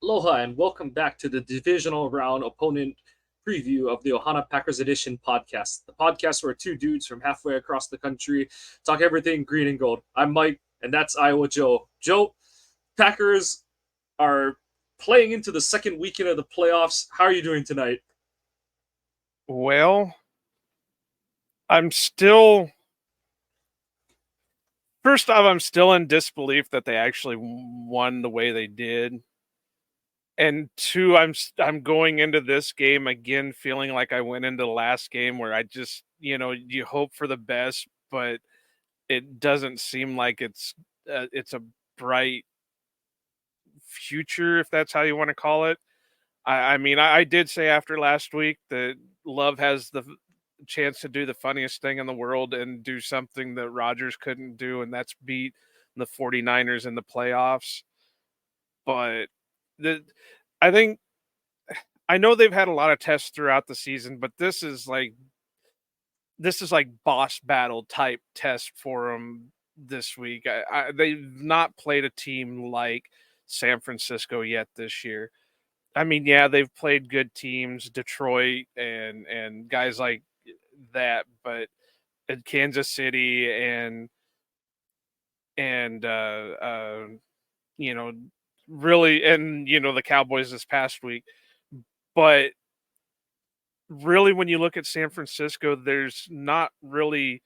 Aloha and welcome back to the divisional round opponent preview of the Ohana Packers Edition podcast, the podcast where two dudes from halfway across the country talk everything green and gold. I'm Mike, and that's Iowa Joe. Joe, Packers are playing into the second weekend of the playoffs. How are you doing tonight? Well, I'm still. First off, I'm still in disbelief that they actually won the way they did. And two, I'm going into this game again feeling like I went into the last game where I just, you hope for the best, but it doesn't seem like it's a bright future, if that's how you want to call it. I did say after last week that Love has the chance to do the funniest thing in the world and do something that Rodgers couldn't do, and that's beat the 49ers in the playoffs. But I think I know they've had a lot of tests throughout the season, but this is like boss battle type test for them this week. They've not played a team like San Francisco yet this year. I mean, yeah, they've played good teams, Detroit and guys like that, but in Kansas City and you know, really, and the Cowboys this past week. But really, when you look at San Francisco, there's not really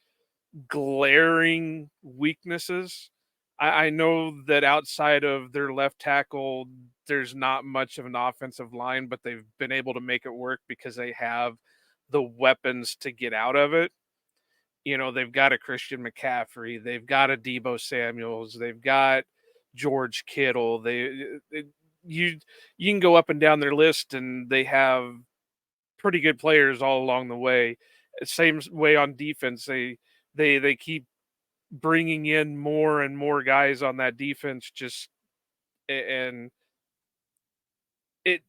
glaring weaknesses. I know that outside of their left tackle, there's not much of an offensive line, but they've been able to make it work because they have the weapons to get out of it. They've got a Christian McCaffrey, they've got a Debo Samuels, they've got George Kittle. You can go up and down their list, and they have pretty good players all along the way. Same way on defense, they keep bringing in more and more guys on that defense. And it,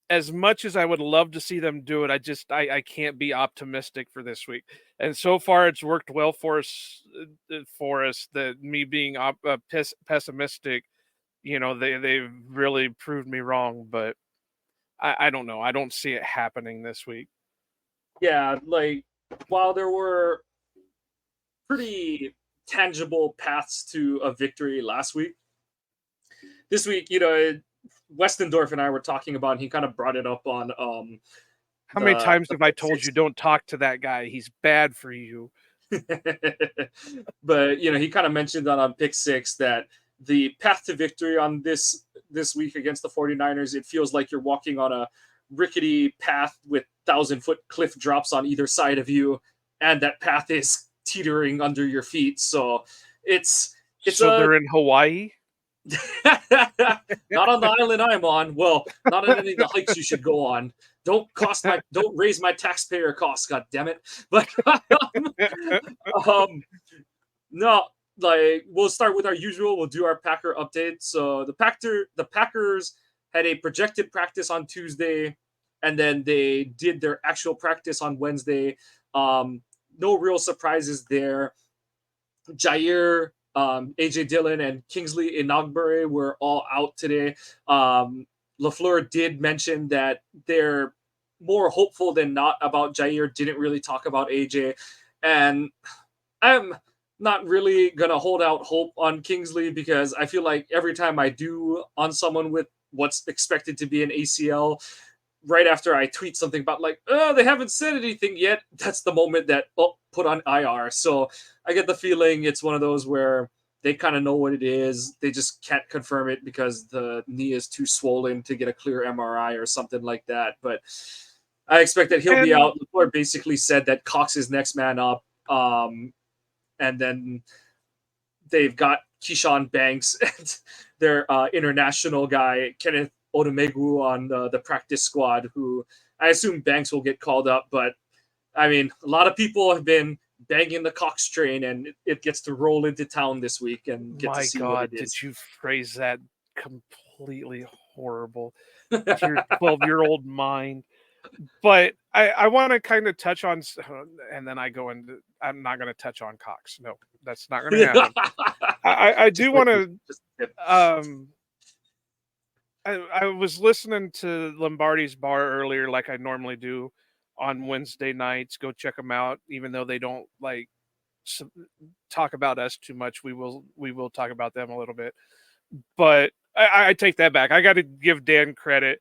as much as I would love to see them do it, I can't be optimistic for this week. And so far, it's worked well for us. That me being pessimistic, they've really proved me wrong. But I don't know. I don't see it happening this week. Yeah, like while there were pretty tangible paths to a victory last week, this week, Westendorf and I were talking about, and he kind of brought it up on How many times the have I told you don't talk to that guy? He's bad for you. But he kind of mentioned on pick six that the path to victory on this week against the 49ers, it feels like you're walking on a rickety path with 1,000-foot cliff drops on either side of you, and that path is teetering under your feet. So it's they're in Hawaii. not on the island I'm on. Well, not on any of the hikes you should go on. Don't raise my taxpayer costs, god damn it. But no, like we'll start with our usual. We'll do our Packer update. So the Packers had a projected practice on Tuesday, and then they did their actual practice on Wednesday. No real surprises there. Jair, AJ Dillon, and Kingsley Inagbare were all out today. LaFleur did mention that they're more hopeful than not about Jair. Didn't really talk about AJ, and I'm not really gonna hold out hope on Kingsley because I feel like every time I do on someone with what's expected to be an ACL, right after I tweet something about like, oh, they haven't said anything yet, that's the moment that put on IR. So I get the feeling it's one of those where they kind of know what it is. They just can't confirm it because the knee is too swollen to get a clear MRI or something like that. But I expect that he'll be out. LaFleur basically said that Cox is next man up. And then they've got Keyshawn Banks and their international guy, Kenneth Odumegu, on the practice squad, who I assume Banks will get called up. But, I mean, a lot of people have been banging the Cox train, and it gets to roll into town this week and get to see what it is. Did you phrase that completely horrible to your 12-year-old mind? But I want to kind of touch on, and then I'm not going to touch on Cox. No, that's not going to happen. I do want to, I was listening to Lombardi's Bar earlier, like I normally do on Wednesday nights. Go check them out, even though they don't like s- talk about us too much. We will talk about them a little bit, but I take that back. I got to give Dan credit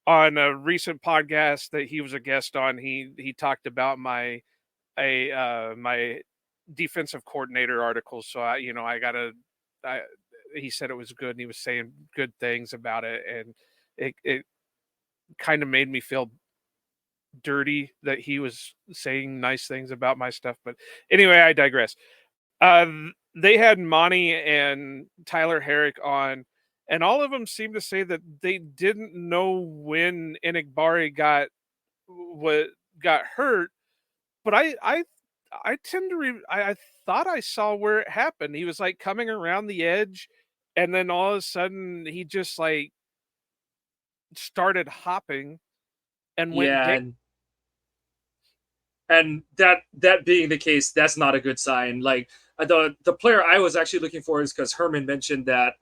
on a recent podcast that he was a guest on. He talked about my defensive coordinator articles. So I gotta. I, he said it was good, and he was saying good things about it, and it kind of made me feel dirty that he was saying nice things about my stuff. But anyway, I digress. Uh, they had Monty and Tyler Herrick on, and all of them seemed to say that they didn't know when Enigbari what got hurt. But I tend to I thought I saw where it happened. He was like coming around the edge, and then all of a sudden he just like started hopping and went Yeah, down. and that being the case, that's not a good sign. Like the player I was actually looking for is because Herman mentioned that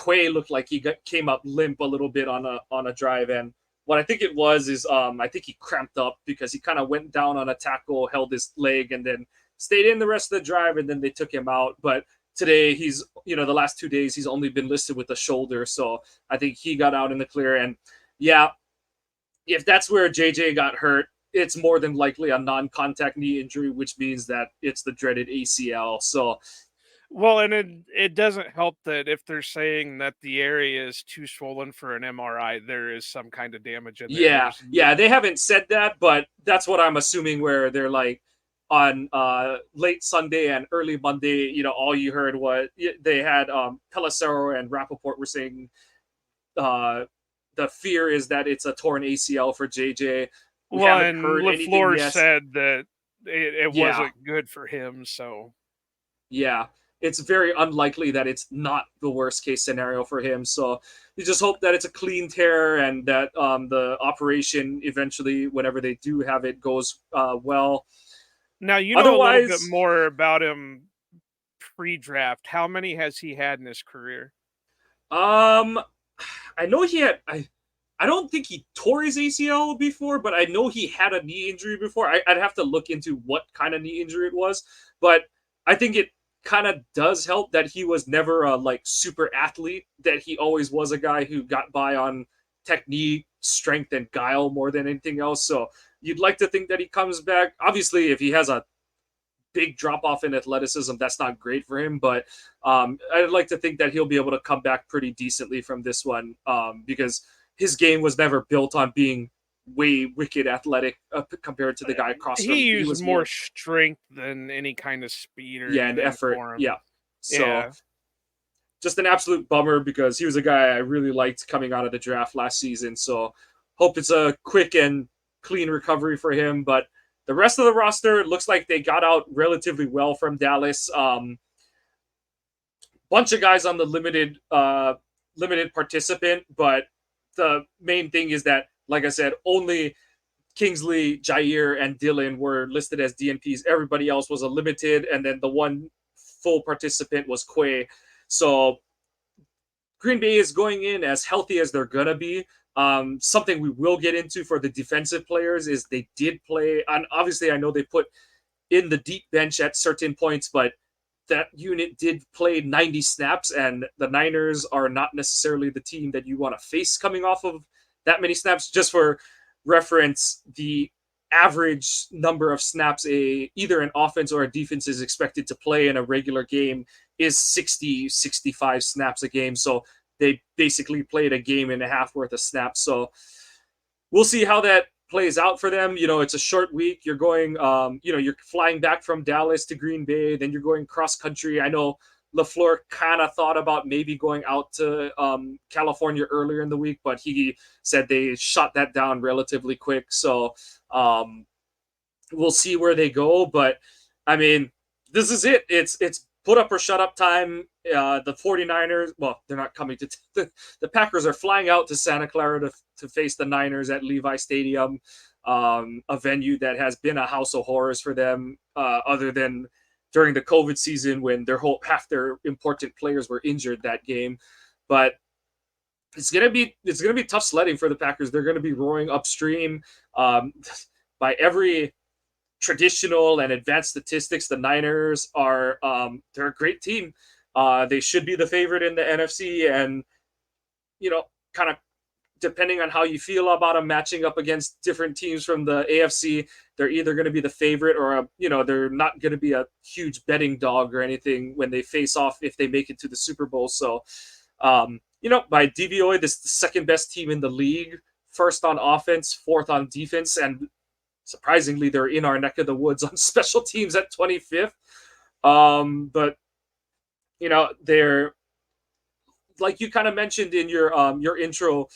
Quay looked like came up limp a little bit on a drive, and what I think it was is I think he cramped up because he kind of went down on a tackle, held his leg, and then stayed in the rest of the drive, and then they took him out. But today he's the last 2 days he's only been listed with the shoulder, so I think he got out in the clear. And yeah, if that's where JJ got hurt, it's more than likely a non-contact knee injury, which means that it's the dreaded ACL. So Well, and it doesn't help that if they're saying that the area is too swollen for an MRI, there is some kind of damage in there. yeah, yeah, they haven't said that, but that's what I'm assuming. Where they're like on late Sunday and early Monday, all you heard was they had Pelissero and Rappaport were saying uh, the fear is that it's a torn ACL for JJ. We Well, haven't and heard anything LaFleur yet. said that it Yeah, wasn't good for him. So yeah, it's very unlikely that it's not the worst case scenario for him. So you just hope that it's a clean tear and that the operation eventually, whenever they do have it, goes well. now you know a little bit Otherwise, more about him pre-draft. How many has he had in his career? um, I know he had. I don't think he tore his ACL before, but I know he had a knee injury before. I'd have to look into what kind of knee injury it was, but I think it kind of does help that he was never a like super athlete. That he always was a guy who got by on technique, strength, and guile more than anything else. So you'd like to think that he comes back. Obviously, if he has a big drop off in athleticism, that's not great for him. But I'd like to think that he'll be able to come back pretty decently from this one because his game was never built on being way wicked athletic compared to the guy across He from. He used was more more, strength than any kind of speed or yeah, and anything effort. for him. Yeah. So Yeah. just an absolute bummer because he was a guy I really liked coming out of the draft last season. So hope it's a quick and clean recovery for him. But the rest of the roster looks like they got out relatively well from Dallas. Bunch of guys on the limited participant, but the main thing is that, like I said, only Kingsley, Jair, and Dylan were listed as DNPs. Everybody else was a limited, and then the one full participant was Quay. So Green Bay is going in as healthy as they're gonna be. Something we will get into for the defensive players is they did play, and obviously I know they put in the deep bench at certain points, but that unit did play 90 snaps, and the Niners are not necessarily the team that you want to face coming off of that many snaps. Just for reference, the average number of snaps either an offense or a defense is expected to play in a regular game is 65 snaps a game. So they basically played a game and a half worth of snaps. So we'll see how that plays out for them. It's a short week. You're going, you're flying back from Dallas to Green Bay, then you're going cross country. I know LaFleur kind of thought about maybe going out to California earlier in the week, but he said they shot that down relatively quick. So we'll see where they go. But I mean, this is it. It's put up or shut up time. The 49ers, well, they're not coming to the Packers are flying out to Santa Clara to face the Niners at Levi Stadium, a venue that has been a house of horrors for them, other than during the COVID season when half their important players were injured that game. But it's gonna be tough sledding for the Packers. They're gonna be roaring upstream. Um, by every traditional and advanced statistics, the Niners are they're a great team. They should be the favorite in the NFC, and kind of depending on how you feel about them matching up against different teams from the AFC, they're either going to be the favorite or they're not going to be a huge betting dog or anything when they face off if they make it to the Super Bowl. So, by DVOA, this is the second best team in the league, first on offense, fourth on defense, and surprisingly, they're in our neck of the woods on special teams at 25th. But they're like you kind of mentioned in your intro.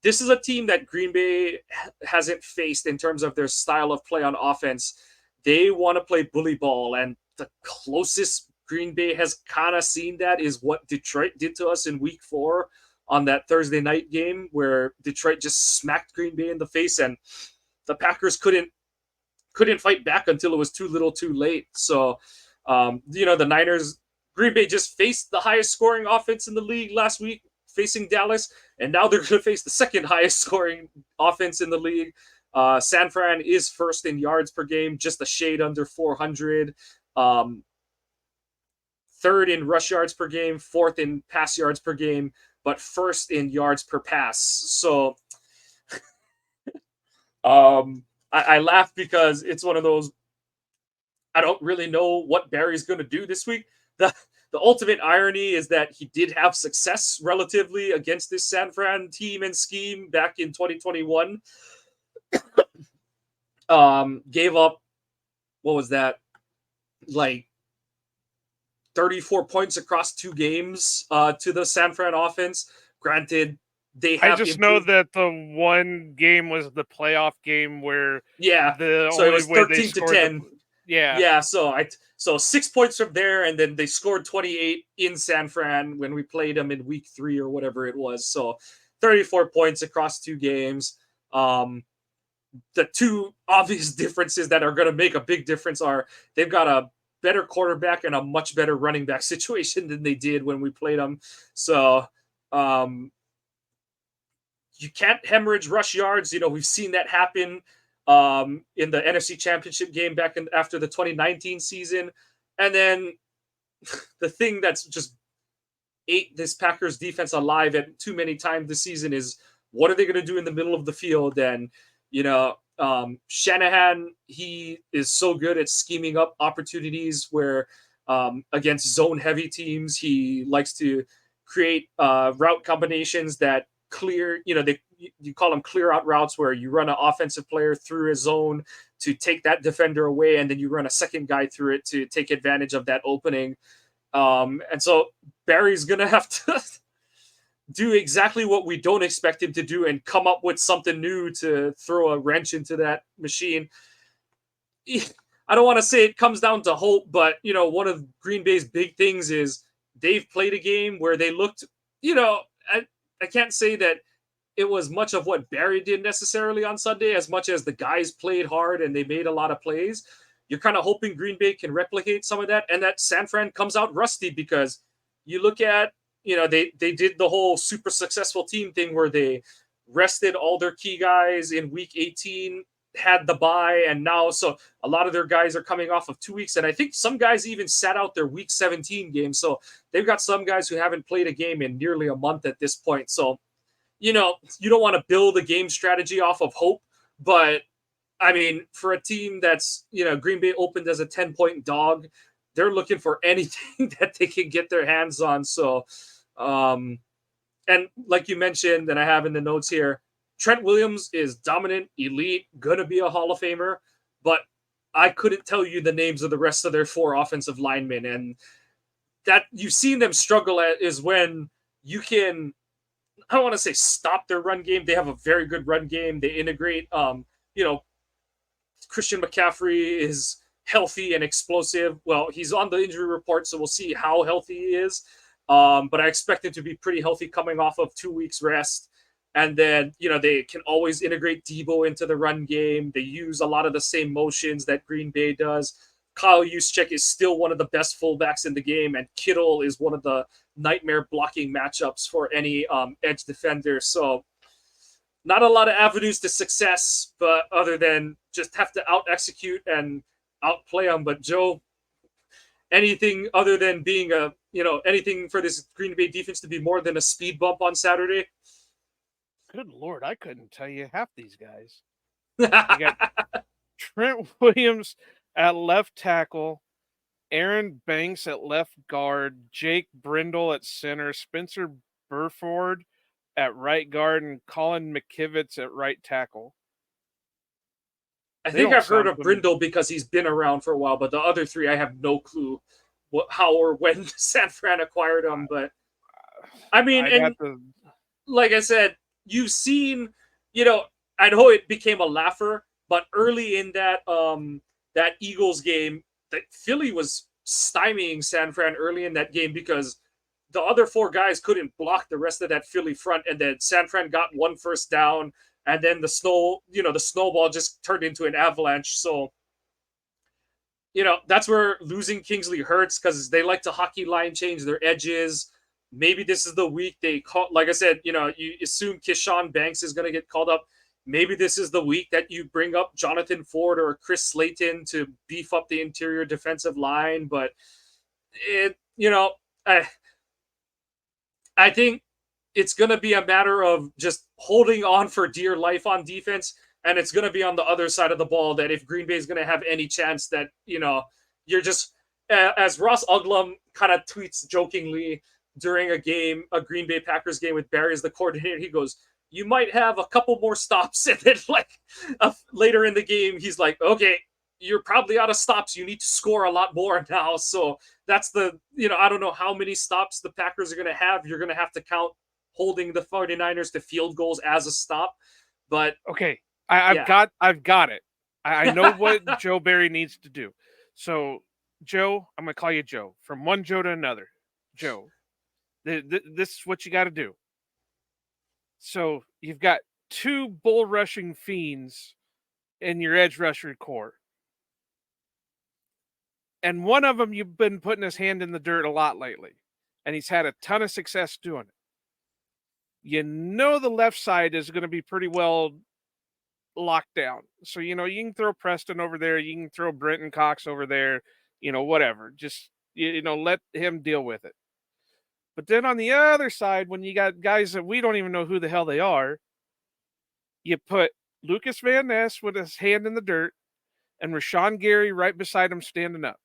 This is a team that Green Bay hasn't faced in terms of their style of play on offense. They want to play bully ball, and the closest Green Bay has kind of seen that is what Detroit did to us in Week 4 on that Thursday night game, where Detroit just smacked Green Bay in the face, and the Packers couldn't fight back until it was too little, too late. So, the Niners, Green Bay just faced the highest scoring offense in the league last week, facing Dallas, and now they're going to face the second highest scoring offense in the league. San Fran is first in yards per game, just a shade under 400. Third in rush yards per game, fourth in pass yards per game, but first in yards per pass. So I laugh because it's one of those, I don't really know what Barry's going to do this week. The ultimate irony is that he did have success relatively against this San Fran team and scheme back in 2021. Gave up, what was that? Like 34 points across 2 games to the San Fran offense. Granted, they have I just know that the one game was the playoff game where so it was 13 to 10. So 6 points from there, and then they scored 28 in San Fran when we played them in Week 3 or whatever it was. So 34 points across 2 games. The two obvious differences that are going to make a big difference are they've got a better quarterback and a much better running back situation than they did when we played them. So you can't hemorrhage rush yards. We've seen that happen in the NFC Championship game back after the 2019 season. And then the thing that's just ate this Packers defense alive at too many times this season is what are they going to do in the middle of the field? And, Shanahan, he is so good at scheming up opportunities where against zone-heavy teams, he likes to create route combinations that clear, you call them clear out routes where you run an offensive player through a zone to take that defender away, and then you run a second guy through it to take advantage of that opening. And so Barry's going to have to do exactly what we don't expect him to do and come up with something new to throw a wrench into that machine. I don't want to say it comes down to hope, but, one of Green Bay's big things is they've played a game where they looked, I can't say that it was much of what Barry did necessarily on Sunday as much as the guys played hard and they made a lot of plays. You're kind of hoping Green Bay can replicate some of that, and that San Fran comes out rusty because you look at, they did the whole super successful team thing where they rested all their key guys in Week 18, had the bye, and now so a lot of their guys are coming off of 2 weeks, and I think some guys even sat out their Week 17 game. So they've got some guys who haven't played a game in nearly a month at this point. So, you don't want to build a game strategy off of hope, but I mean, for a team that's, Green Bay opened as a 10-point dog, they're looking for anything that they can get their hands on. So, and like you mentioned, and I have in the notes here, Trent Williams is dominant, elite, going to be a Hall of Famer, but I couldn't tell you the names of the rest of their 4 offensive linemen. And that you've seen them struggle at is when you can, I don't want to say stop their run game. They have a very good run game. They integrate, Christian McCaffrey is healthy and explosive. Well, he's on the injury report, so we'll see how healthy he is. But I expect him to be pretty healthy coming off of 2 weeks rest. And then, they can always integrate Debo into the run game. They use a lot of the same motions that Green Bay does. Kyle Juszczyk is still one of the best fullbacks in the game, and Kittle is one of the nightmare blocking matchups for any edge defender. So not a lot of avenues to success, but other than just have to out execute and outplay them. But Joe, anything other than being anything for this Green Bay defense to be more than a speed bump on Saturday? Good Lord, I couldn't tell you half these guys. You got Trent Williams at left tackle, Aaron Banks at left guard, Jake Brindle at center, Spencer Burford at right guard, and Colin McKivitz at right tackle. I think I've heard of Brindle because he's been around for a while, but the other three I have no clue how or when San Fran acquired him. But I mean, like I said, you've seen, I know it became a laugher, but early in that Eagles game, that Philly was stymieing San Fran early in that game because the other four guys couldn't block the rest of that Philly front, and then San Fran got one first down, and then the snowball just turned into an avalanche. So, that's where losing Kingsley hurts because they like to hockey line change their edges. Maybe this is the week they call. Like I said, you assume Keyshawn Banks is going to get called up. Maybe this is the week that you bring up Jonathan Ford or Chris Slayton to beef up the interior defensive line. But I think it's going to be a matter of just holding on for dear life on defense. And it's going to be on the other side of the ball that if Green Bay is going to have any chance that, you're just, as Ross Uglum kind of tweets jokingly during a Green Bay Packers game with Barry as the coordinator, he goes, you might have a couple more stops. And then later in the game, he's like, okay, you're probably out of stops. You need to score a lot more now. So that's I don't know how many stops the Packers are going to have. You're going to have to count holding the 49ers to field goals as a stop. But okay, I've got it. I know what Joe Barry needs to do. So, Joe, I'm going to call you Joe. From one Joe to another. Joe, this is what you got to do. So, you've got two bull rushing fiends in your edge rusher core. And one of them you've been putting his hand in the dirt a lot lately. And he's had a ton of success doing it. The left side is going to be pretty well locked down. So, you can throw Preston over there. You can throw Brenton Cox over there, whatever. Just, let him deal with it. But then on the other side, when you got guys that we don't even know who the hell they are, you put Lucas Van Ness with his hand in the dirt and Rashawn Gary right beside him standing up.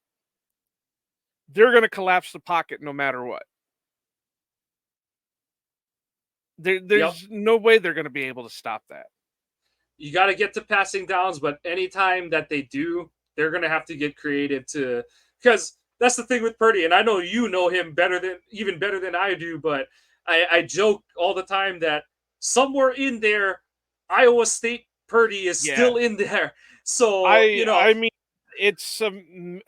They're going to collapse the pocket no matter what. There's no way they're going to be able to stop that. You got to get to passing downs, but anytime that they do, they're going to have to get creative because that's the thing with Purdy. And I know you know him even better than I do, but I joke all the time that somewhere in there, Iowa State Purdy is still in there. So, I mean, it's and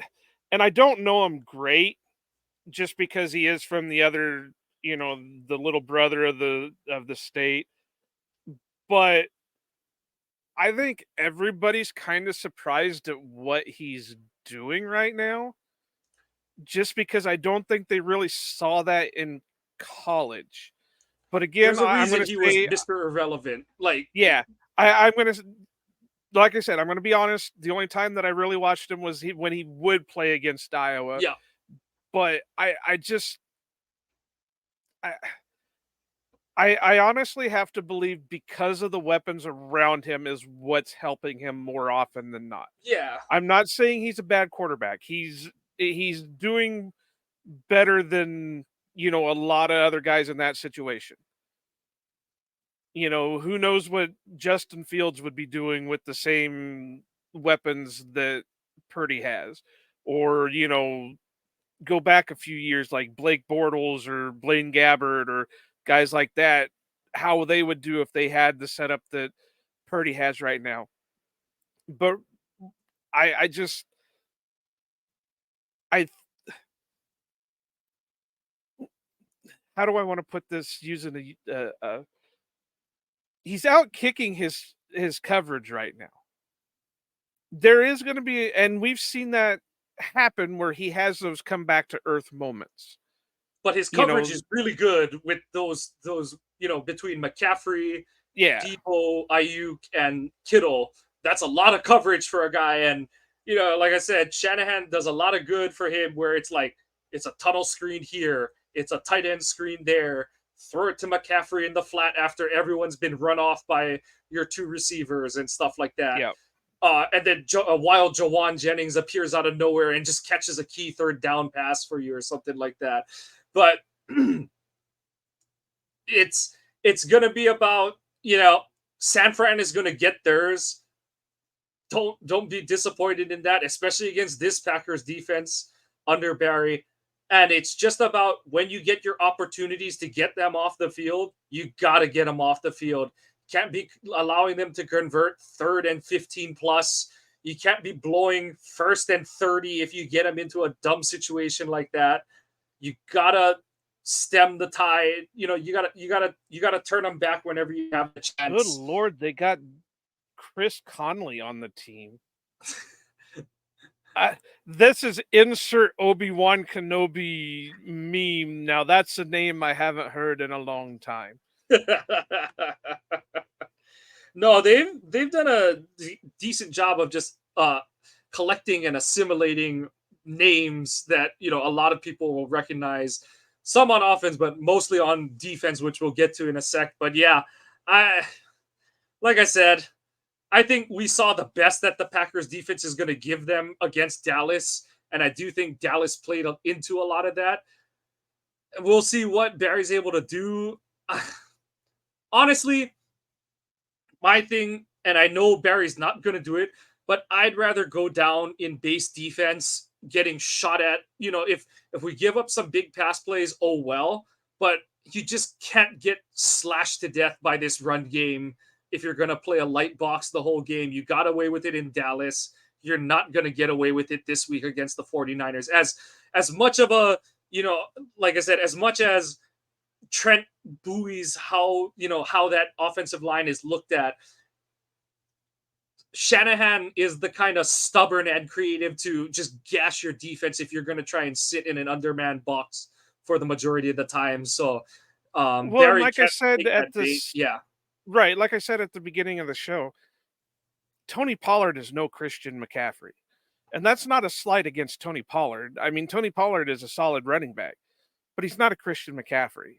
I don't know him great just because he is from the other, the little brother of the state. But I think everybody's kind of surprised at what he's doing right now, just because I don't think they really saw that in college. But again, there's a reason he was Mr. Irrelevant. I'm going to, like I said, I'm going to be honest. The only time that I really watched him was when he would play against Iowa. Yeah. But I honestly have to believe because of the weapons around him is what's helping him more often than not. Yeah. I'm not saying he's a bad quarterback. He's doing better than, a lot of other guys in that situation. Who knows what Justin Fields would be doing with the same weapons that Purdy has. Or, go back a few years like Blake Bortles or Blaine Gabbert or guys like that, how they would do if they had the setup that Purdy has right now. But how do I want to put this using he's out kicking his coverage right now. There is going to be, and we've seen that happen where he has those come back to earth moments. but his You coverage know, is really good with those between McCaffrey, yeah, Depot, Ayuk, and Kittle. That's a lot of coverage for a guy. And, like I said, Shanahan does a lot of good for him where it's like, it's a tunnel screen here, it's a tight end screen there. Throw it to McCaffrey in the flat after everyone's been run off by your two receivers and stuff like that. yeah. And then a wild Jawan Jennings appears out of nowhere and just catches a key third down pass for you or something like that. But it's going to be about, San Fran is going to get theirs. Don't be disappointed in that, especially against this Packers defense under Barry. And it's just about when you get your opportunities to get them off the field, you got to get them off the field. Can't be allowing them to convert 3rd and 15 plus. You can't be blowing 1st and 30 if you get them into a dumb situation like that. You gotta stem the tide. You gotta turn them back whenever you have the chance. Good Lord, they got Chris Conley on the team. This is insert Obi-Wan Kenobi meme. Now that's a name I haven't heard in a long time. No, they've done a decent job of just collecting and assimilating names that a lot of people will recognize. Some on offense, but mostly on defense, which we'll get to in a sec. But yeah, like I said, I think we saw the best that the Packers defense is going to give them against Dallas. And I do think Dallas played into a lot of that. We'll see what Barry's able to do. Honestly, my thing, and I know Barry's not going to do it, but I'd rather go down in base defense getting shot at. If we give up some big pass plays, oh well. But you just can't get slashed to death by this run game. If you're going to play a light box the whole game, you got away with it in Dallas. You're not going to get away with it this week against the 49ers. As much of a, like I said, as much as Trent buoys how that offensive line is looked at, Shanahan is the kind of stubborn and creative to just gash your defense if you're going to try and sit in an undermanned box for the majority of the time. So, Barry, like I said at this, yeah. Right, like I said at the beginning of the show, Tony Pollard is no Christian McCaffrey. And that's not a slight against Tony Pollard. I mean, Tony Pollard is a solid running back, but he's not a Christian McCaffrey.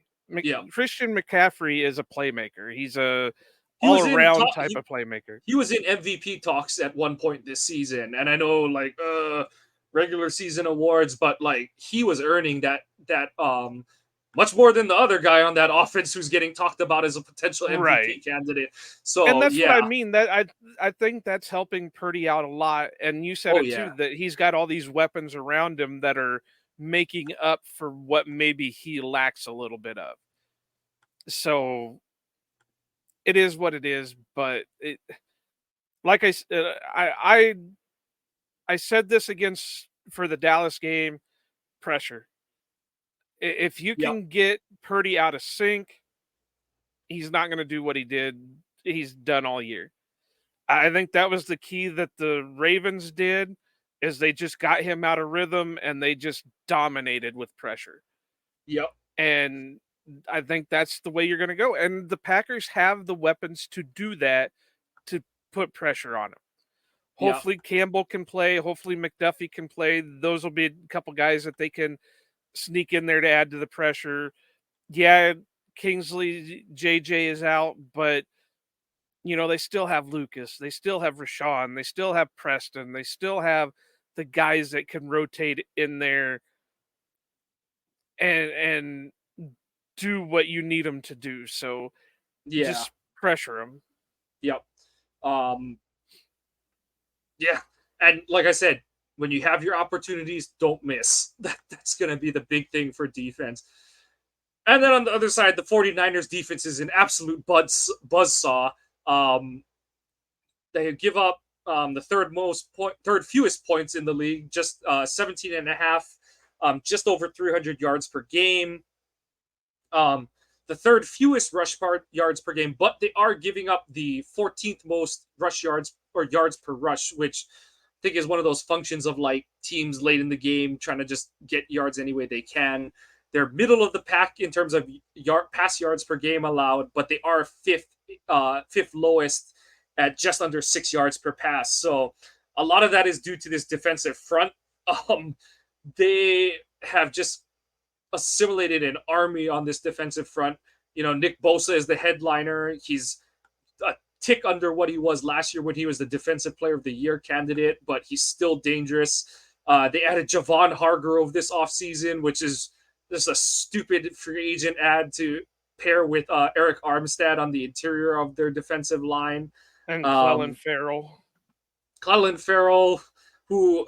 Christian McCaffrey is a playmaker. He's a all-around type of playmaker. He was in MVP talks at one point this season, and I know regular season awards, but he was earning that much more than the other guy on that offense who's getting talked about as a potential MVP candidate. So, and that's what I mean. That I think that's helping Purdy out a lot. And you said too, that he's got all these weapons around him that are making up for what maybe he lacks a little bit of. So it is what it is. But like I said this for the Dallas game, pressure. If you can get Purdy out of sync, he's not going to do what he's done all year. I think that was the key that the Ravens did, is they just got him out of rhythm and they just dominated with pressure. Yep. And I think that's the way you're going to go. And the Packers have the weapons to do that, to put pressure on him. Hopefully Campbell can play. Hopefully McDuffie can play. Those will be a couple guys that they can sneak in there to add to the pressure. Yeah, Kingsley JJ is out, but they still have Lucas, they still have Rashawn, they still have Preston, they still have the guys that can rotate in there and do what you need them to do. So just pressure them. Yep. Yeah, and like I said, when you have your opportunities, don't miss. That's going to be the big thing for defense. And then on the other side, the 49ers defense is an absolute buzzsaw. They give up the third fewest points in the league, just 17 and a half, just over 300 yards per game. The third fewest rush yards per game, but they are giving up the 14th most rush yards or yards per rush, which I think is one of those functions of teams late in the game trying to just get yards any way they can. They're middle of the pack in terms of pass yards per game allowed, but they are fifth lowest at just under 6 yards per pass. So a lot of that is due to this defensive front. Um, they have just assimilated an army on this defensive front. Nick Bosa is the headliner. He's a tick under what he was last year when he was the Defensive Player of the Year candidate, but he's still dangerous. They added Javon Hargrove this offseason, which is just a stupid free agent ad to pair with Eric Armstead on the interior of their defensive line. And Clelin Ferrell. Clelin Ferrell, who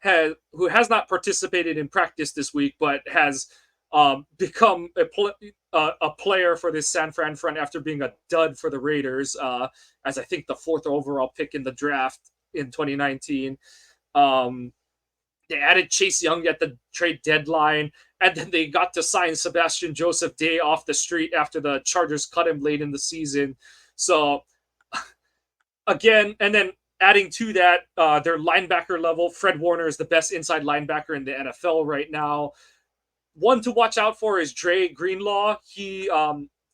has not participated in practice this week, but has become a player for this San Fran front after being a dud for the Raiders, as I think the 4th overall pick in the draft in 2019. They added Chase Young at the trade deadline, and then they got to sign Sebastian Joseph Day off the street after the Chargers cut him late in the season. So, again, and then adding to that, their linebacker level, Fred Warner is the best inside linebacker in the NFL right now. One to watch out for is Dre Greenlaw. He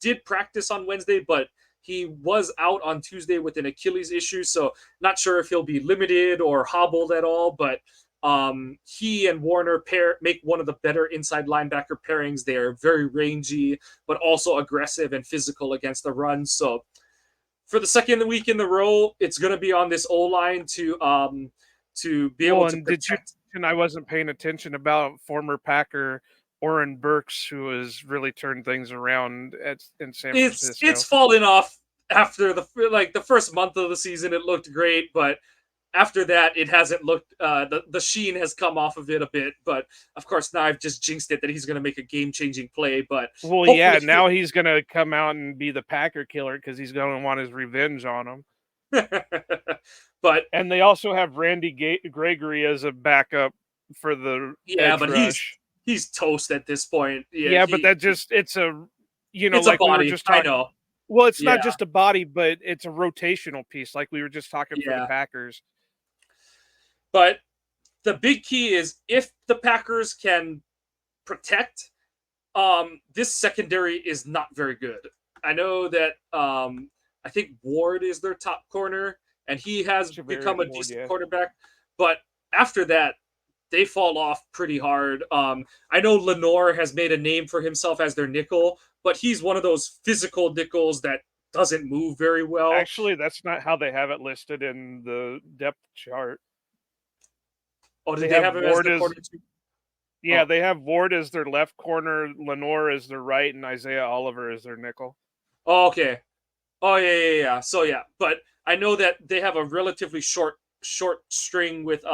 did practice on Wednesday, but he was out on Tuesday with an Achilles issue, so not sure if he'll be limited or hobbled at all, but he and Warner make one of the better inside linebacker pairings. They're very rangy, but also aggressive and physical against the run. So for the second week in the row, it's going to be on this O-line to be able to protect. And I wasn't paying attention about former Packer Oren Burks, who has really turned things around in San Francisco. It's fallen off after the first month of the season. It looked great, but after that, it hasn't looked. The sheen has come off of it a bit. But of course, now I've just jinxed it that he's going to make a game-changing play. But now he's going to come out and be the Packer killer because he's going to want his revenge on him. And they also have Randy Gregory as a backup for the edge rush. He's toast at this point. But it's a it's like a body. We were just talking, I know. Well, it's not just a body, but it's a rotational piece, like we were just talking for the Packers. But the big key is if the Packers can protect, this secondary is not very good. I know that I think Ward is their top corner, and he has become a decent quarterback. But after that, they fall off pretty hard. I know Lenore has made a name for himself as their nickel, but he's one of those physical nickels that doesn't move very well. Actually, that's not how they have it listed in the depth chart. Oh, did they have him as the corner too? Yeah, they have Ward as their left corner, Lenore as their right, and Isaiah Oliver as their nickel. Oh, okay. Oh, yeah. So, but I know that they have a relatively short string with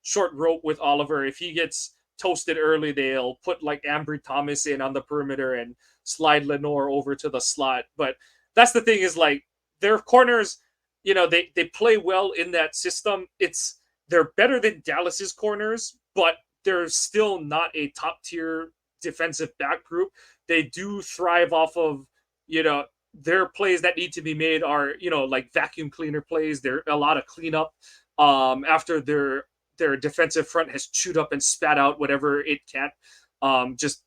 short rope with Oliver. If he gets toasted early, they'll put like Ambry Thomas in on the perimeter and slide Lenore over to the slot. But that's the thing is like their corners, they play well in that system. They're better than Dallas's corners, but they're still not a top tier defensive back group. They do thrive off of, their plays that need to be made are, like vacuum cleaner plays. There are a lot of cleanup after their defensive front has chewed up and spat out whatever it can't just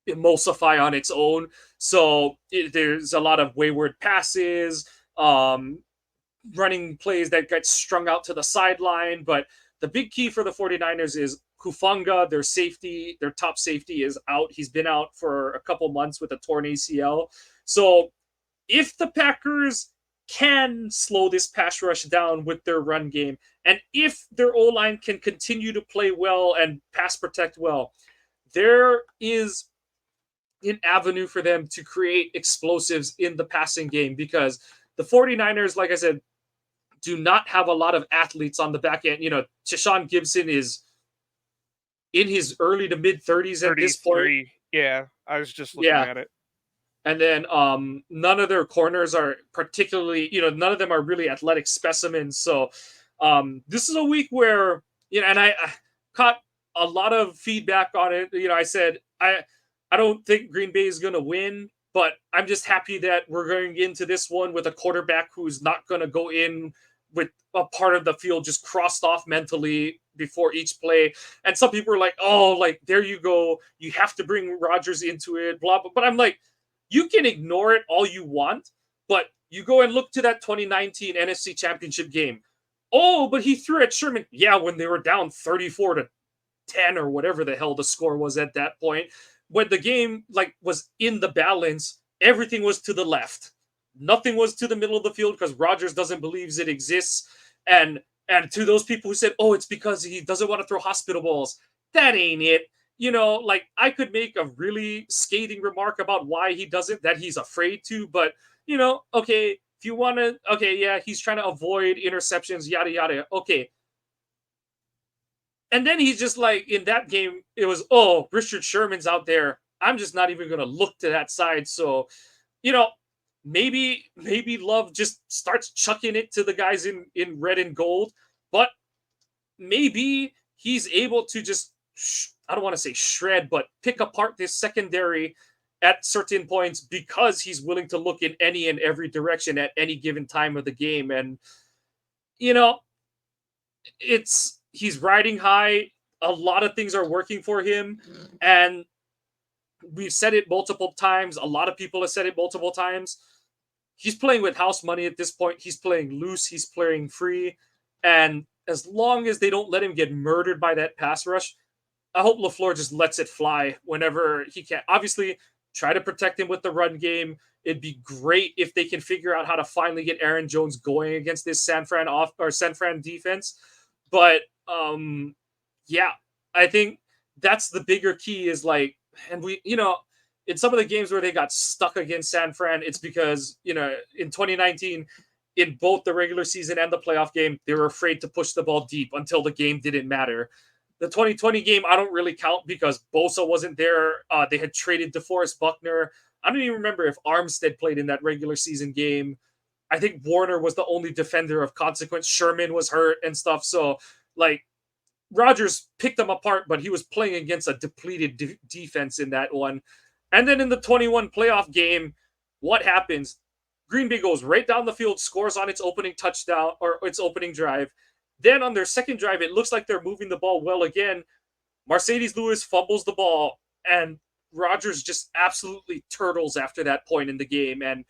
emulsify on its own. So there's a lot of wayward passes, running plays that get strung out to the sideline. But the big key for the 49ers is Hufanga, their top safety, is out. He's been out for a couple months with a torn ACL. So if the Packers can slow this pass rush down with their run game, and if their O-line can continue to play well and pass protect well, there is an avenue for them to create explosives in the passing game, because the 49ers, like I said, do not have a lot of athletes on the back end. Tashawn Gibson is in his early to mid 30s at this point. Yeah, I was just looking at it. And then none of their corners are particularly, none of them are really athletic specimens. So this is a week where, and I caught a lot of feedback on it. I said, I don't think Green Bay is going to win, but I'm just happy that we're going into this one with a quarterback who's not going to go in with a part of the field just crossed off mentally before each play. And some people are like, oh, like, there you go. You have to bring Rodgers into it, blah, blah. But I'm like, you can ignore it all you want, but you go and look to that 2019 NFC Championship game. Oh, but he threw at Sherman. Yeah, when they were down 34-10 or whatever the hell the score was at that point. When the game like was in the balance, everything was to the left. Nothing was to the middle of the field because Rodgers doesn't believe it exists. And to those people who said, "Oh, it's because he doesn't want to throw hospital balls," that ain't it. Like I could make a really scathing remark about why he doesn't, that he's afraid to, but okay, if you want to, okay, yeah, he's trying to avoid interceptions, yada yada. Okay, and then he's just like, in that game, it was, oh, Richard Sherman's out there. I'm just not even gonna look to that side. So, you know, maybe Love just starts chucking it to the guys in red and gold, but maybe he's able to just I don't want to say shred, but pick apart this secondary at certain points because he's willing to look in any and every direction at any given time of the game. And you know, he's riding high. A lot of things are working for him, and we've said it multiple times. A lot of people have said it multiple times. He's playing with house money at this point. He's playing loose. He's playing free, and as long as they don't let him get murdered by that pass rush, I hope LaFleur just lets it fly whenever he can. Obviously, try to protect him with the run game. It'd be great if they can figure out how to finally get Aaron Jones going against this San Fran defense. But yeah, I think that's the bigger key is like, and in some of the games where they got stuck against San Fran, it's because, in 2019, in both the regular season and the playoff game, they were afraid to push the ball deep until the game didn't matter. The 2020 game, I don't really count because Bosa wasn't there. They had traded DeForest Buckner. I don't even remember if Armstead played in that regular season game. I think Warner was the only defender of consequence. Sherman was hurt and stuff. So, like, Rodgers picked them apart, but he was playing against a depleted defense in that one. And then in the 21 playoff game, what happens? Green Bay goes right down the field, scores on its opening touchdown or its opening drive. Then on their second drive, it looks like they're moving the ball well again. Marcedes Lewis fumbles the ball, and Rodgers just absolutely turtles after that point in the game. And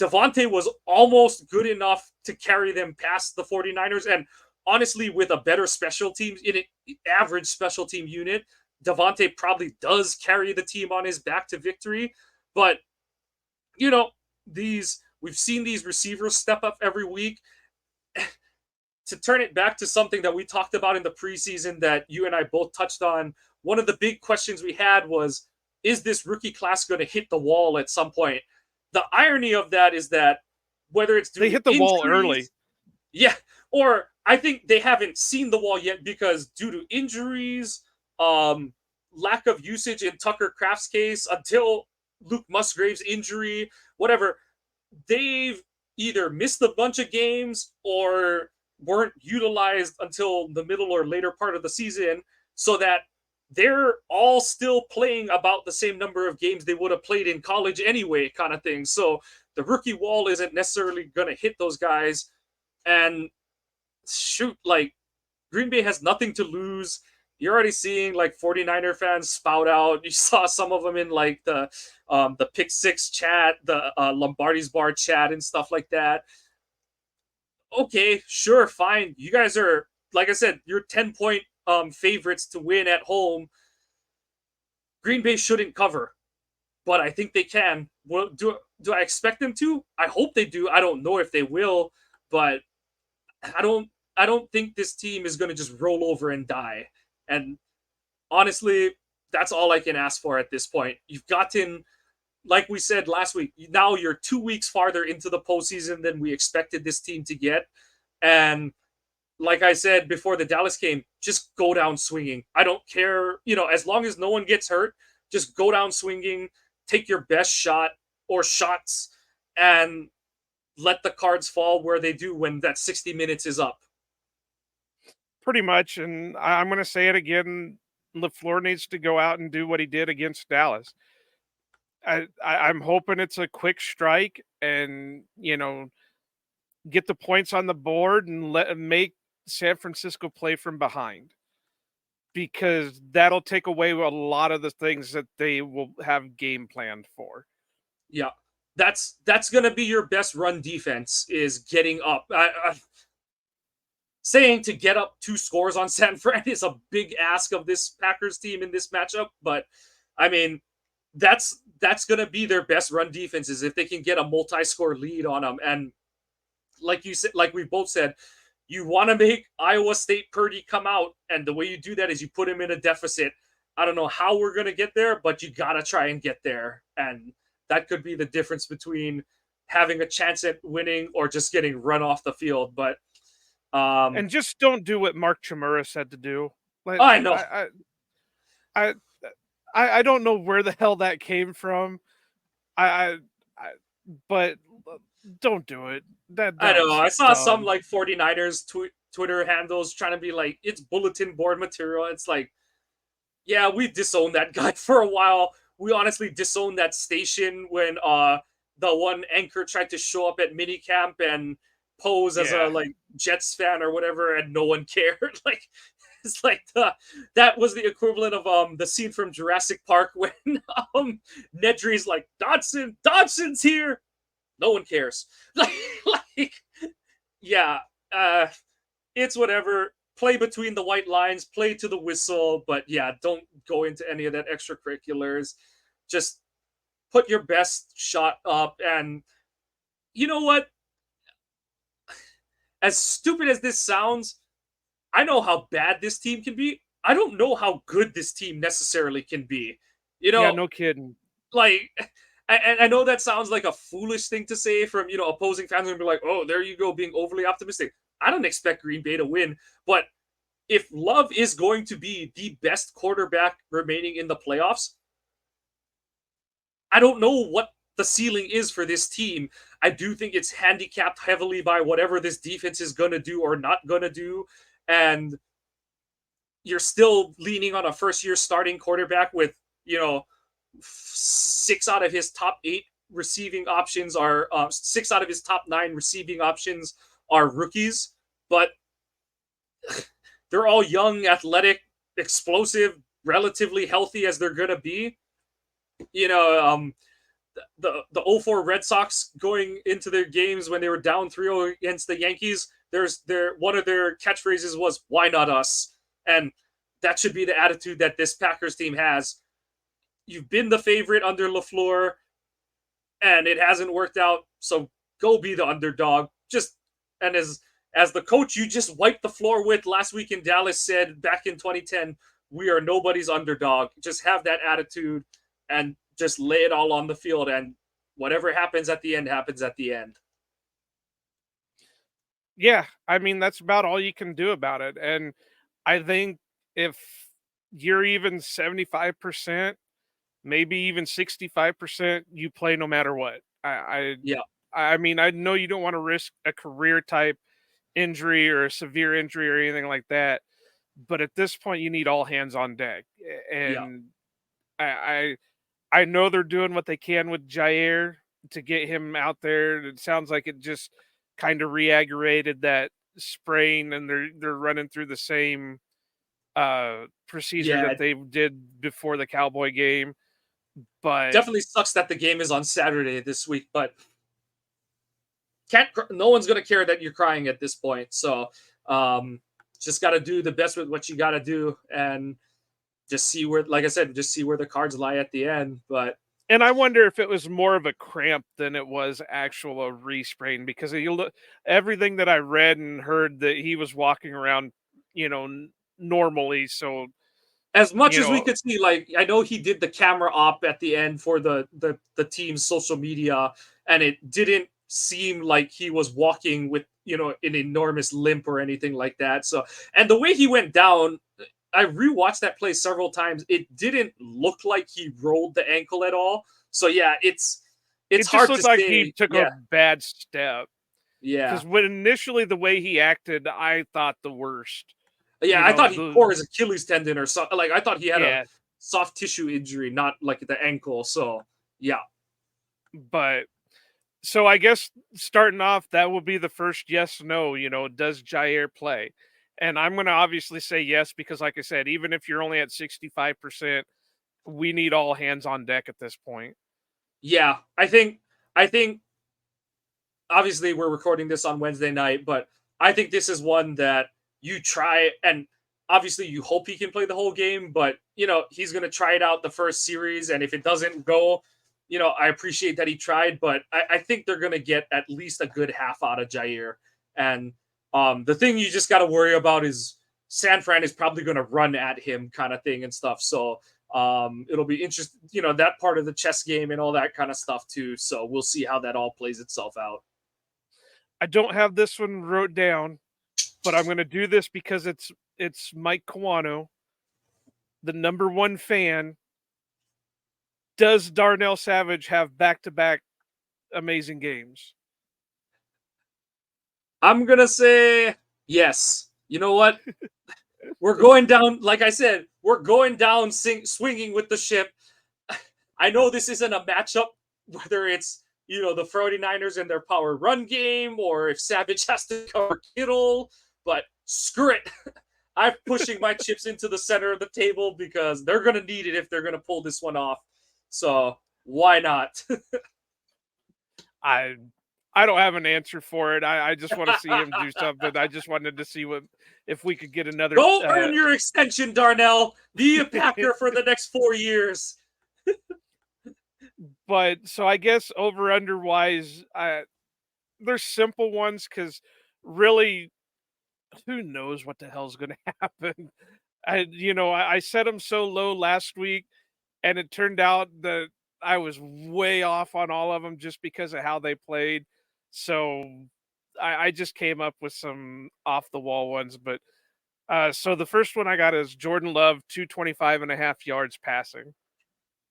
Devontae was almost good enough to carry them past the 49ers. And honestly, with a better special teams, in an average special team unit, Devontae probably does carry the team on his back to victory. But, we've seen these receivers step up every week. To turn it back to something that we talked about in the preseason that you and I both touched on, one of the big questions we had was, is this rookie class going to hit the wall at some point? The irony of that is that whether it's due they hit the wall early. Yeah, or I think they haven't seen the wall yet because due to injuries, lack of usage in Tucker Kraft's case, until Luke Musgrave's injury, whatever, they've either missed a bunch of games or weren't utilized until the middle or later part of the season, so that they're all still playing about the same number of games they would have played in college anyway, kind of thing. So the rookie wall isn't necessarily going to hit those guys. And shoot, like, Green Bay has nothing to lose. You're already seeing like 49er fans spout out. You saw some of them in like the Pick Six chat, the Lombardi's Bar chat and stuff like that. Okay, sure, fine. You guys are, like I said, you're 10-point favorites to win at home. Green Bay shouldn't cover, but I think they can. Well, do I expect them to? I hope they do. I don't know if they will, but I don't think this team is going to just roll over and die. And honestly, that's all I can ask for at this point. You've gotten, like we said last week, now you're 2 weeks farther into the postseason than we expected this team to get. And like I said before the Dallas game, just go down swinging. I don't care, as long as no one gets hurt, just go down swinging, take your best shot or shots, and let the cards fall where they do when that 60 minutes is up. Pretty much, and I'm going to say it again, LaFleur needs to go out and do what he did against Dallas. I'm hoping it's a quick strike and, get the points on the board and make San Francisco play from behind, because that'll take away a lot of the things that they will have game planned for. Yeah, that's gonna be your best run defense is getting up. Saying to get up 2 scores on San Fran is a big ask of this Packers team in this matchup, but I mean, that's gonna be their best run defense is if they can get a multi-score lead on them. And like you said, like we both said, you want to make Iowa State Purdy come out, and the way you do that is you put him in a deficit. I don't know how we're gonna get there, but you gotta try and get there, and that could be the difference between having a chance at winning or just getting run off the field. But And just don't do what Mark Chmura said to do. Like, I know. I, I don't know where the hell that came from. But don't do it. I know. I saw some dumb. like 49ers Twitter handles trying to be like, it's bulletin board material. It's like, yeah, we disowned that guy for a while. We honestly disowned that station when the one anchor tried to show up at minicamp and pose as a like Jets fan or whatever, and no one cared. Like it's like that was the equivalent of the scene from Jurassic Park when Nedry's like, Dodson's here. No one cares. like yeah, it's whatever. Play between the white lines, play to the whistle, but yeah, don't go into any of that extracurriculars. Just put your best shot up. And you know what? As stupid as this sounds, I know how bad this team can be. I don't know how good this team necessarily can be. You know, yeah, no kidding. Like, I know that sounds like a foolish thing to say from, opposing fans and be like, oh, there you go, being overly optimistic. I don't expect Green Bay to win, but if Love is going to be the best quarterback remaining in the playoffs, I don't know what the ceiling is for this team. I do think it's handicapped heavily by whatever this defense is going to do or not going to do. And you're still leaning on a first-year starting quarterback with, 6 out of his top 8 receiving options are 6 out of his top 9 receiving options are rookies, but they're all young, athletic, explosive, relatively healthy as they're going to be. The 04 Red Sox going into their games when they were down 3-0 against the Yankees, one of their catchphrases was, why not us? And that should be the attitude that this Packers team has. You've been the favorite under LaFleur, and it hasn't worked out, so go be the underdog. And as the coach you just wiped the floor with last week in Dallas said back in 2010, we are nobody's underdog. Just have that attitude and just lay it all on the field, and whatever happens at the end happens at the end. Yeah, I mean, that's about all you can do about it. And I think if you're even 75%, maybe even 65%, you play no matter what. I mean, I know you don't want to risk a career type injury or a severe injury or anything like that, but at this point you need all hands on deck. And I know they're doing what they can with Jair to get him out there. It sounds like it just kind of re-aggravated that sprain, and they're running through the same procedure that they did before the Cowboy game. But definitely sucks that the game is on Saturday this week, but no one's going to care that you're crying at this point. So just got to do the best with what you got to do, and just see where, like I said, just see where the cards lie at the end. And I wonder if it was more of a cramp than it was actual a re-sprain, because everything that I read and heard that he was walking around, normally. So as much as we could see, like, I know he did the camera op at the end for the team's social media, and it didn't seem like he was walking with, an enormous limp or anything like that. So, and the way he went down, I rewatched that play several times. It didn't look like he rolled the ankle at all. So yeah, it's hard to say. Like he took a bad step. Yeah, because when initially the way he acted, I thought the worst. Yeah, I thought he tore his Achilles tendon or something. Like, I thought he had a soft tissue injury, not like the ankle. So yeah, but so I guess starting off, that will be the first yes/no. Does Jair play? And I'm going to obviously say yes because, like I said, even if you're only at 65%, we need all hands on deck at this point. Yeah, I think obviously we're recording this on Wednesday night, but I think this is one that you try, and obviously you hope he can play the whole game, but he's going to try it out the first series, and if it doesn't go, I appreciate that he tried, but I think they're going to get at least a good half out of Jair. And the thing you just got to worry about is San Fran is probably going to run at him kind of thing and stuff. So it'll be interesting, that part of the chess game and all that kind of stuff too. So we'll see how that all plays itself out. I don't have this one wrote down, but I'm going to do this because it's Mike Kawano, the number one fan. Does Darnell Savage have back-to-back amazing games? I'm going to say yes. You know what? We're going down, like I said, we're going down swinging with the ship. I know this isn't a matchup, whether it's, the 49ers and their power run game or if Savage has to cover Kittle, but screw it. I'm pushing my chips into the center of the table because they're going to need it if they're going to pull this one off. So why not? I don't have an answer for it. I just want to see him do something. I just wanted to see if we could get another. Go earn your extension, Darnell. Be a Packer for the next 4 years. But so I guess over under wise, there's simple ones because really, who knows what the hell's going to happen? I set them so low last week, and it turned out that I was way off on all of them just because of how they played. So I just came up with some off the wall ones. But so the first one I got is Jordan Love, 225.5 yards passing.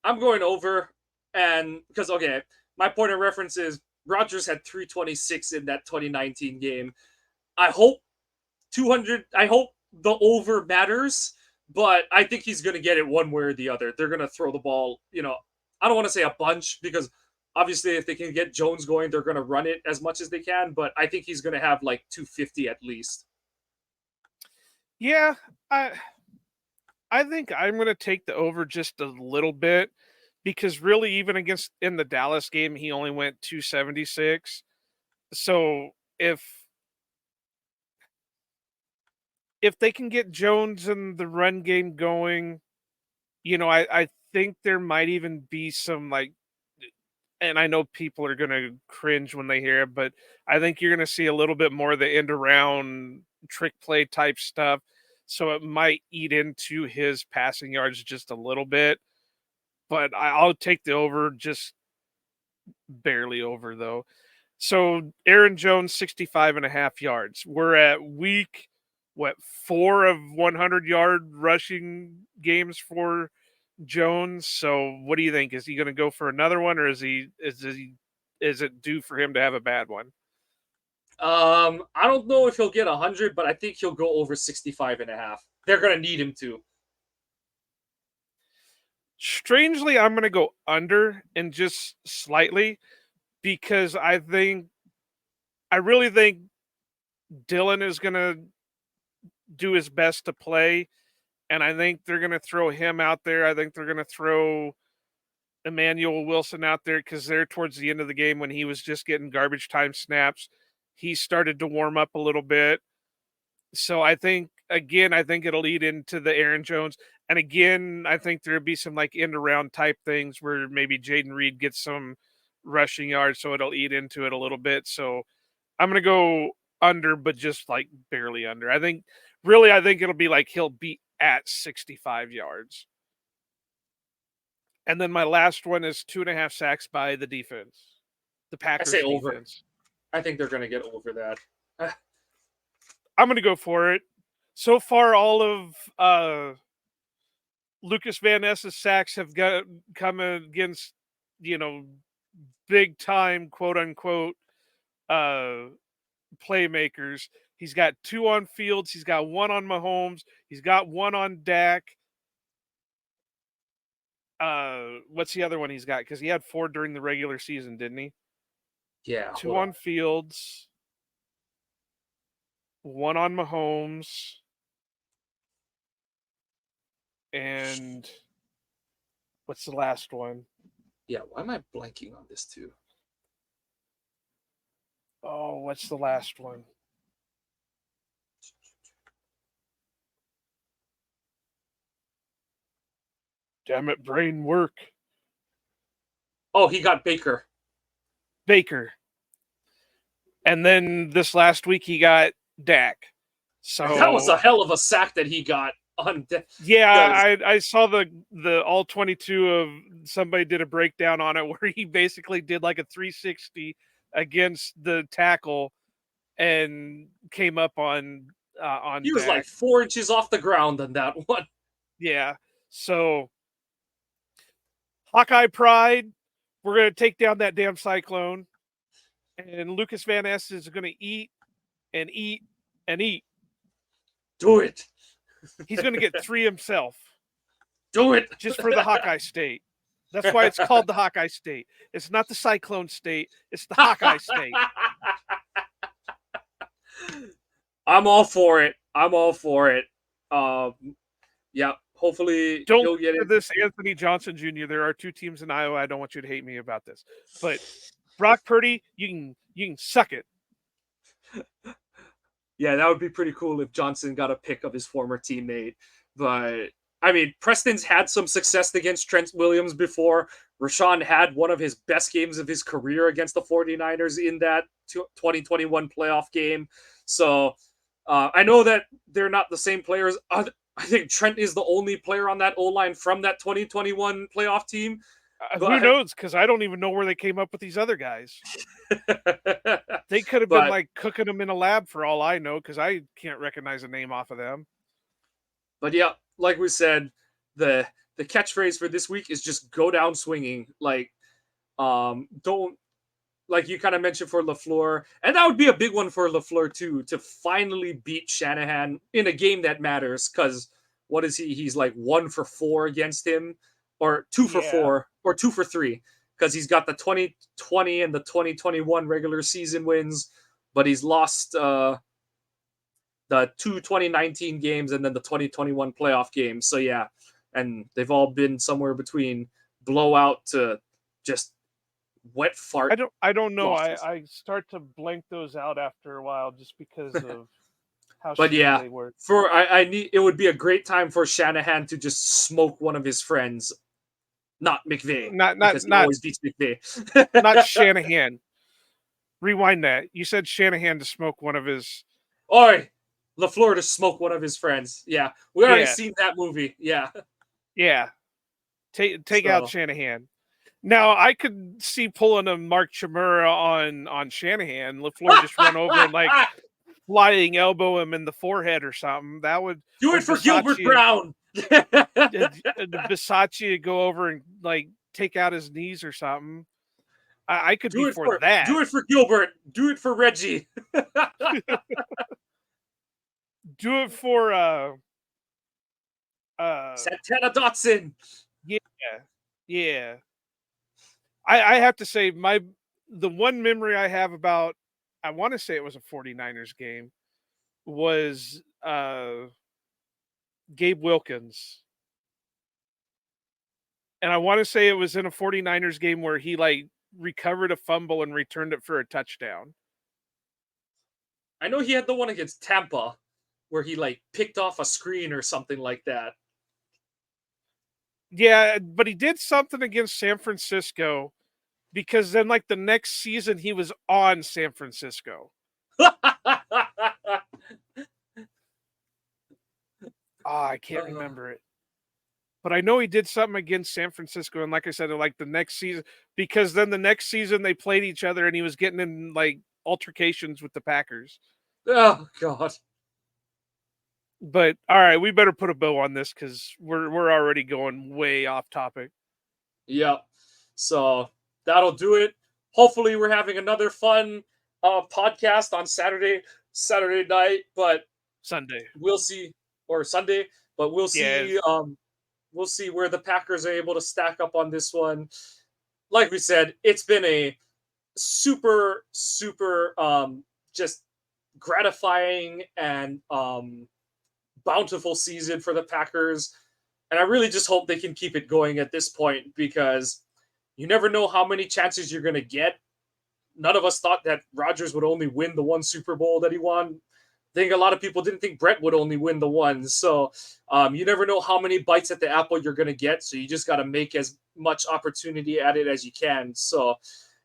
I'm going over, and because my point of reference is Rodgers had 326 in that 2019 game. I hope 200. I hope the over matters, but I think he's going to get it one way or the other. They're going to throw the ball. I don't want to say a bunch because obviously if they can get Jones going, they're going to run it as much as they can. But I think he's going to have like 250 at least. Yeah, I think I'm going to take the over just a little bit because really, even in the Dallas game, he only went 276. So if they can get Jones and the run game going, I think there might even be some and I know people are going to cringe when they hear it, but I think you're going to see a little bit more of the end around trick play type stuff. So it might eat into his passing yards just a little bit, but I'll take the over, just barely over though. So Aaron Jones, 65.5 yards. We're at week, 4 of 100-yard rushing games for Jones. So what do you think? Is he going to go for another one, or is it due for him to have a bad one? I don't know if he'll get 100, but I think he'll go over 65.5. They're going to need him to. Strangely, I'm going to go under and just slightly because I really think Dylan is going to do his best to play, and I think they're going to throw him out there. I think they're going to throw Emmanuel Wilson out there because they're towards the end of the game when he was just getting garbage time snaps. He started to warm up a little bit. So I think it'll lead into the Aaron Jones. And again, I think there'll be some end around type things where maybe Jaden Reed gets some rushing yards, so it'll eat into it a little bit. So I'm going to go under, but just barely under. I think it'll be he'll be at 65 yards. And then my last one is 2.5 sacks by the defense. The Packers I say over. defense. I think they're going to get over that. I'm going to go for it. So far, all of Lucas Van Ness's sacks have come against, big time, quote unquote, playmakers. He's got 2 on Fields. He's got 1 on Mahomes. He's got 1 on Dak. What's the other one he's got? Because he had 4 during the regular season, didn't he? Yeah. 2 on Fields. one on Mahomes, and what's the last one? Yeah, why am I blanking on this too? Oh, what's the last one? Damn it, brain work. Oh, he got Baker. Baker. And then this last week he got Dak. So That was a hell of a sack that he got on. Yeah, I saw the all 22 of somebody did a breakdown on it where he basically did like a 360 against the tackle and came up on He was Dak. like 4 inches off the ground on that one. Yeah. So Hawkeye pride, we're going to take down that damn Cyclone. And Lucas Van Ness is going to eat and eat and eat. Do it. He's going to get 3 himself. Do it. Just for the Hawkeye State. That's why it's called the Hawkeye State. It's not the Cyclone State. It's the Hawkeye State. I'm all for it. Yeah, hopefully Don't get it. This Anthony Johnson Jr. There are 2 teams in Iowa. I don't want you to hate me about this. But Brock Purdy, you can suck it. Yeah, that would be pretty cool if Johnson got a pick of his former teammate. But I mean, Preston's had some success against Trent Williams before. Rashawn had one of his best games of his career against the 49ers in that 2021 playoff game. So I know that they're not the same players. I think Trent is the only player on that O-line from that 2021 playoff team. Who knows? Because I don't even know where they came up with these other guys. They could have been like cooking them in a lab for all I know, because I can't recognize a name off of them. But yeah, like we said, the catchphrase for this week is just go down swinging. Like, don't, like you kind of mentioned for LaFleur, and that would be a big one for LaFleur too, to finally beat Shanahan in a game that matters. Because what is he? He's like 1 for 4 against him, or 2 for 4, or 2 for 3, because he's got the 2020 and the 2021 regular season wins, but he's lost the 2 2019 games and then the 2021 playoff games. So yeah, and they've all been somewhere between blowout to just wet fart. I don't know. I start to blank those out after a while just because of how but yeah, they were. I need, it would be a great time for Shanahan to just smoke one of his friends, not McVay, because he always beats McVay. Not Shanahan. Rewind that. You said Shanahan to smoke one of his. Oi, LaFleur to smoke one of his friends. Yeah, we already seen that movie. Yeah. Take out Shanahan. Now I could see pulling a Mark Chmura on Shanahan. LaFleur just run over and like flying elbow him in the forehead or something. That would do it for Gilbert Brown. Bisaccia go over and like take out his knees or something. I could do it for that. Do it for Gilbert. Do it for Reggie. Do it for Santana Dotson. Yeah. I have to say the one memory I have about, I want to say it was a 49ers game, was Gabe Wilkins. And I want to say it was in a 49ers game where he like recovered a fumble and returned it for a touchdown. I know he had the one against Tampa where he like picked off a screen or something like that. Yeah, but he did something against San Francisco, because then like the next season he was on San Francisco. I can't remember it. But I know he did something against San Francisco, and like I said, like the next season, because then the next season they played each other and he was getting in like altercations with the Packers. Oh God. But all right, we better put a bow on this because we're already going way off topic. Yep. So that'll do it. Hopefully we're having another fun podcast on Saturday night, but Sunday. We'll see, or Sunday, but we'll see. We'll see where the Packers are able to stack up on this one. Like we said, it's been a super just gratifying and bountiful season for the Packers. And I really just hope they can keep it going at this point, because you never know how many chances you're going to get. None of us thought that Rodgers would only win the one Super Bowl that he won. I think a lot of people didn't think Brett would only win the one. So you never know how many bites at the apple you're going to get. So you just got to make as much opportunity at it as you can. So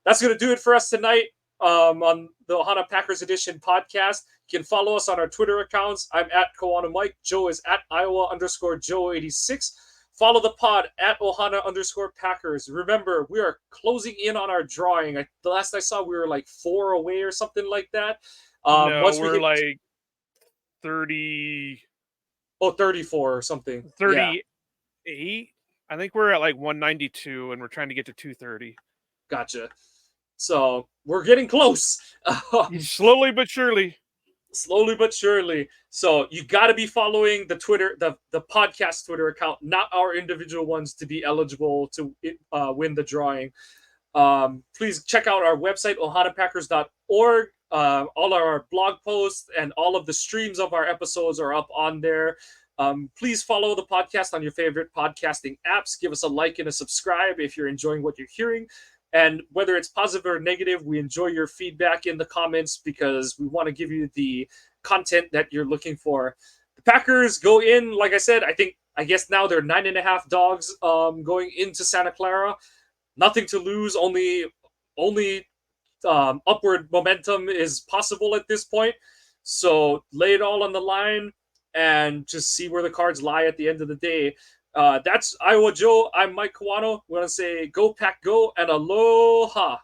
that's going to do it for us tonight on the Ohana Packers Edition podcast. You can follow us on our Twitter accounts. I'm at Kawana Mike. Joe is at Iowa_Joe86. Follow the pod at Ohana_Packers. Remember, we are closing in on our drawing. The last I saw, we were like 4 away or something like that. No, Once we're we hit like 30. 34 or something. 38. Yeah. I think we're at like 192, and we're trying to get to 230. Gotcha. So we're getting close. Slowly but surely. Slowly but surely. So you got to be following the Twitter, the podcast Twitter account, not our individual ones, to be eligible to win the drawing. Please check out our website, ohanapackers.org. All our blog posts and all of the streams of our episodes are up on there. Please follow the podcast on your favorite podcasting apps. Give us a like and a subscribe if you're enjoying what you're hearing. And whether it's positive or negative, we enjoy your feedback in the comments, because we want to give you the content that you're looking for. The Packers go in, like I said, I guess now they're 9.5 dogs going into Santa Clara. Nothing to lose, only upward momentum is possible at this point. So lay it all on the line and just see where the cards lie at the end of the day. That's Iowa Joe. I'm Mike Kawano. We want to say go Pack Go and aloha.